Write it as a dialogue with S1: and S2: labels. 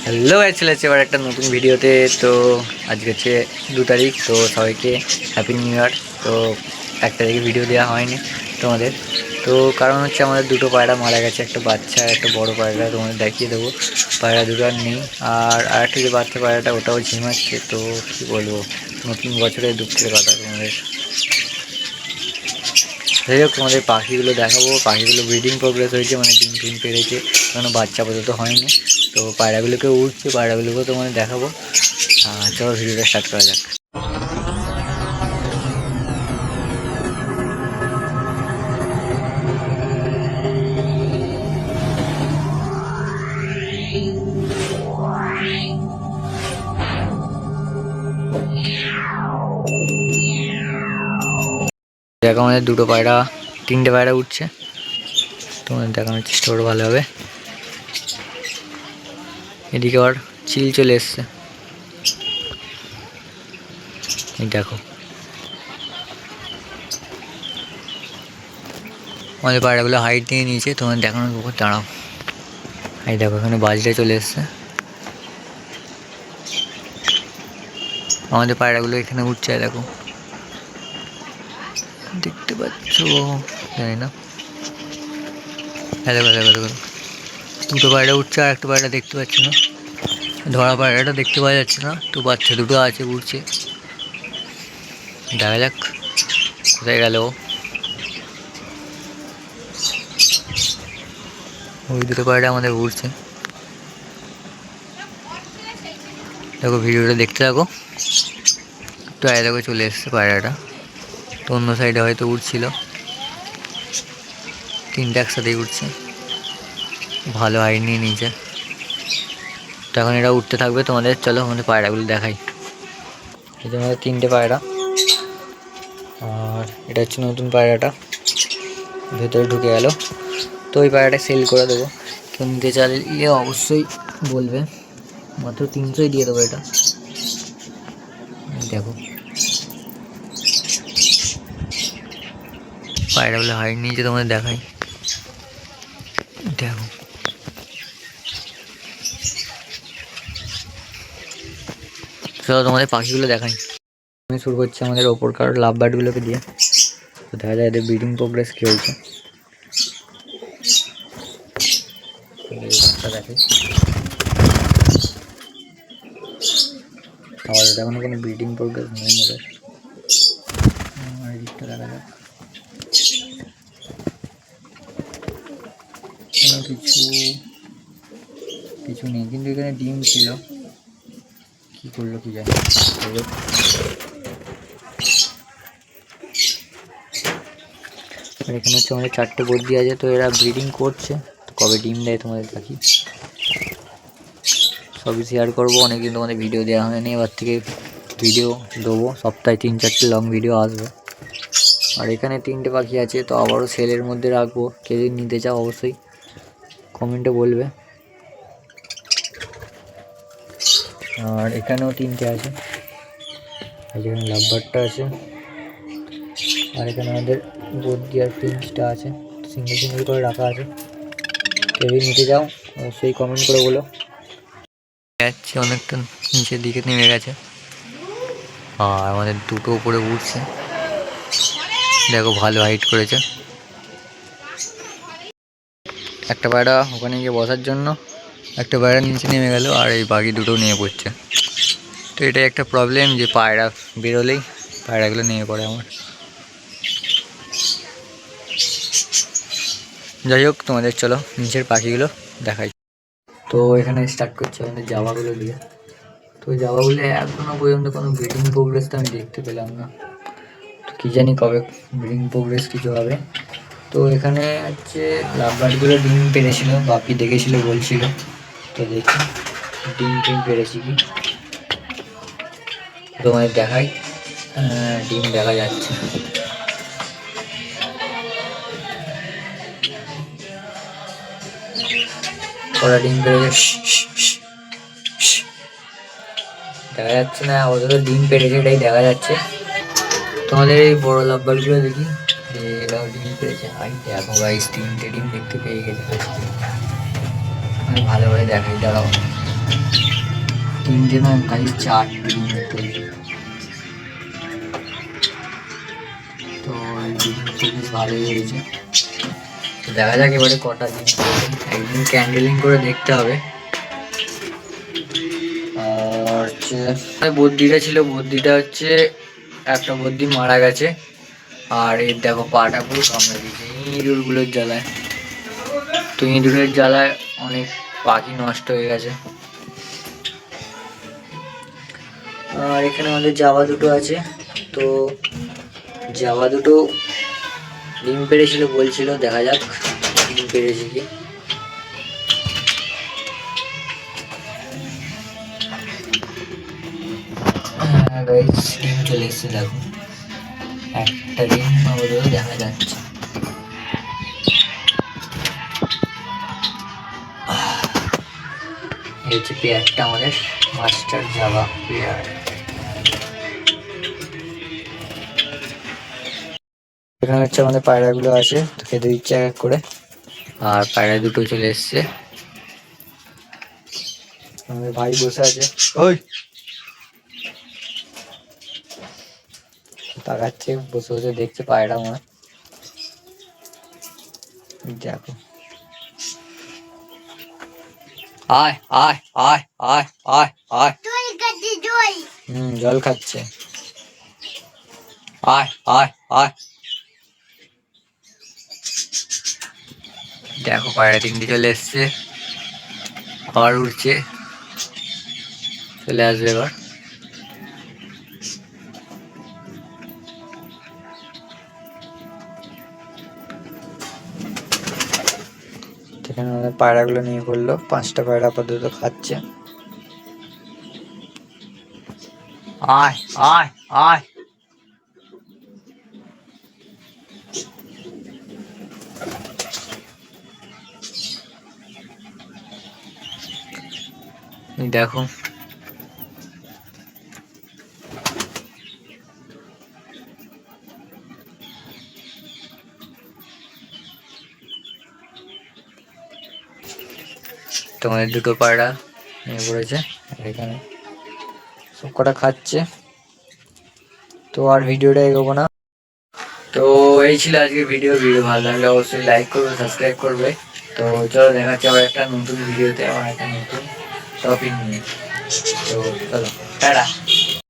S1: Hello চলে যাচ্ছে এবার একটা নতুন ভিডিওতে। তো আজকে হচ্ছে 2 তারিখ, তো সবাইকে হ্যাপি নিউ ইয়ার। তো 1 তারিখে ভিডিও দেওয়া হয়নি তোমাদের, তো কারণ হচ্ছে আমাদের দুটো পায়রা মারা গেছে, একটা বাচ্চা আর একটা বড় পায়রা। তোমাদের দেখিয়ে দেবো, পায়রা দুটো আর নেই। আর আরেকটা যে বাচ্চা পায়রাটা ওটাও ঝিমাচ্ছে। তো কী বলবো, নতুন বছরের দুঃখের কথা তোমাদের। যাই হোক, তোমাদের পাখিগুলো দেখাবো। পাখিগুলো ব্রিডিং প্রোগ্রেস হয়েছে, মানে ডিম পেড়েছে, কারণ বাচ্চা পর্যন্ত হয়নি। তো পায়রাগুলোকে উঠছে, পায়রাগুলোকেও তোমাদের দেখাবো। চলো ভিডিওটা স্টার্ট করা যাক। দেখো আমাদের তিনটে পায়রা উঠছে, তোমাদের দেখানোর চেষ্টা করো ভালোভাবে। এদিকে আবার চিল চলে এসছে, এই দেখো আমাদের পায়রাগুলো হাইট দিয়ে নিয়েছে, তোমাদের দেখানোর উপর দাঁড়াও। এই দেখো এখানে বাজটা চলে এসছে। আমাদের পায়রাগুলো এখানে উঠছে, দেখো দেখতে পাচ্ছ, জানি না। দেখো দেখো দেখো, দুটো পায়রা উঠছে আর একটা পায়রা দেখতে পাচ্ছি না, ধরা পায়রাটা দেখতে পাওয়া যাচ্ছে না। তো বাচ্চা দুটো আছে, উঠছে, দেখা যাক কোথায় গেল। ওই দুটো পায়রা আমাদের উঠছে, দেখো ভিডিওটা দেখতে থাকো। একটু আয় দেখো চলে এসছে পায়রাটা, তো অন্য সাইডে হয়তো উঠছিল। তিনটে একসাথেই উঠছে, ভালো হাইট নিয়ে নিয়েছে। তো এখন এটা উঠতে থাকবে তোমাদের। চলো আমাদের পায়রাগুলো দেখাই। এই যে আমাদের তিনটে পায়রা, আর এটা হচ্ছে নতুন পায়রাটা, ভেতরে ঢুকে গেল। তো ওই পায়রাটা সেল করে দেবো, কেউ নিতে চাইলে অবশ্যই বলবে। মাত্র 300ই দিয়ে দেবো এটা। দেখো পায়রাগুলো হাইট নিয়েছে, তোমাদের দেখাই। দেখো চলো তোমাদের পাখিগুলো দেখাই। আমি শুরু করছি আমাদের ওপরকার লাভ বার্ডগুলোকে দিয়ে। তো দেখা যায় এদের ব্রিডিং প্রোগ্রেস কী হয়েছে। দেখে আবার এখনো কোনো ব্রিডিং প্রোগ্রেস নেই এদের। দিকটা দেখা যাক, কোনো কিছু নেই, কিন্তু এখানে ডিম ছিল, কী করলো কি জানি। আর এখানে হচ্ছে আমাদের 4টে বদ্রি আছে, তো এরা ব্রিডিং করছে। তো কবে ডিম দেয় তোমাদের দেখি, সবই শেয়ার করবো। অনেকদিন তোমাদের ভিডিও দেওয়া হয়নি, এবার থেকে ভিডিও দেবো, সপ্তাহে 3-4টে লং ভিডিও আসবে। আর এখানে 3টে পাখি আছে, তো আবারও সেলের মধ্যে রাখবো। কেউ যদি নিতে চাও অবশ্যই কমেন্টে বলবে। আর এখানেও 3টে আছে, যেখানে লাভবার্ডটা আছে, আর এখানে আমাদের বদ্রি আর প্রিন্সটা আছে, সিঙ্গেল করে রাখা আছে। কেউ যদি নিতে চাও অবশ্যই কমেন্ট করে বলো। যাচ্ছে অনেকটা নিচের দিকে নেমে গেছে, আর আমাদের দুটো উপরে উঠছে, দেখো ভালো হাইট করেছে। একটা পায়রা ওখানে গিয়ে বসার জন্য, একটা পায়রা নিচে নেমে গেল, আর এই বাকি দুটো নিয়ে পড়ছে। তো এটাই একটা প্রবলেম, যে পায়রা বেরোলেই পায়রাগুলো নিয়ে পড়ে আমার। যাই হোক, তোমাদের চলো নিচের পাখিগুলো দেখাই। তো এখানে স্টার্ট করছে আমাদের জামাগুলো দিয়ে। তো জামাগুলো এখনো পর্যন্ত কোনো ব্রিডিং প্রোগ্রেস তো আমি দেখতে পেলাম না, তো কী জানি কবে ব্রিডিং প্রোগ্রেস কিছু হবে। তো এখানে হচ্ছে লাভবার্ডগুলো ডিম পেড়েছিল, বাপি দেখেছিল বলছিল। তো দেখি ডিম পেড়েছি কি, তোমাদের দেখাই। ডিম দেখা যাচ্ছে, ওরা ডিম পেড়েছে, দেখা যাচ্ছে না অত ডিম পেড়েছে, এটাই দেখা যাচ্ছে। তোমাদের এই বড় লাভবার্ডগুলো দেখি, এরাও ডিম পেড়েছে। আর দেখো গাইস, 3টে ডিম দেখতে পেয়ে গেছে। আমি ভালোভাবে দেখাই, দাঁড়াও। তিনটে না খালি চারটে মধ্যে। তো এই বেশ ভালোই হয়েছে। তো দেখা যাক এবারে কটা দিন একদিন ক্যান্ডেলিং করে দেখতে হবে। আর হচ্ছে বদ্যিটা ছিল, বদ্যিটা হচ্ছে একটা বদ্যি মারা গেছে। আর এর দেখো পাটা পুরো কামড়ে দিয়েছে ইঁদুরগুলোর জ্বালায়। তো ইঁদুরের জ্বালায় অনেক পাখি নষ্ট হয়ে গেছে। আর এখানে আমাদের জাবা দুটো আছে। তো জাবা দুটো ডিম পেড়েছিল বলছিল, দেখা যাক ডিম পেড়েছে কি। ডিম চলে এসছে, দেখো একটা ডিম আপাতত দেখা যাচ্ছে। এই হচ্ছে পেয়ারটা আমাদের মাস্টার জাভা পেয়ার। এখানে হচ্ছে আমাদের পায়রাগুলো আছে, তো খেতে দিচ্ছে এক এক করে। আর পায়রা দুটো চলে এসছে। আমাদের ভাই বসে আছে, ওই তাকাচ্ছে, বসে বসে দেখছে পায়রা আমার। দেখো আয় আয় আয় আয় আয় আয়, জল খাচ্ছে, আয় আয় আয়। দেখো পায়রা তিনটে চলে এসছে, আবার উঠছে, চলে আসবে এবার। এখানে আমাদের পায়রাগুলো নিয়ে পড়লো, 5টা পায়রা আপাতত খাচ্ছে। আয় আয় আয়, দেখো তোমাদের দুটো পায়রা নিয়ে পড়েছে এখানে, সব কটা খাচ্ছে। তো আর ভিডিওটা এগোবো না। তো এই ছিল আজকের ভিডিও। ভালো লাগলে অবশ্যই লাইক করবে, সাবস্ক্রাইব করবে। তো চলো দেখা হচ্ছে আবার একটা নতুন ভিডিওতে, আবার একটা নতুন টপিক নিয়ে। তো চলো টাটা।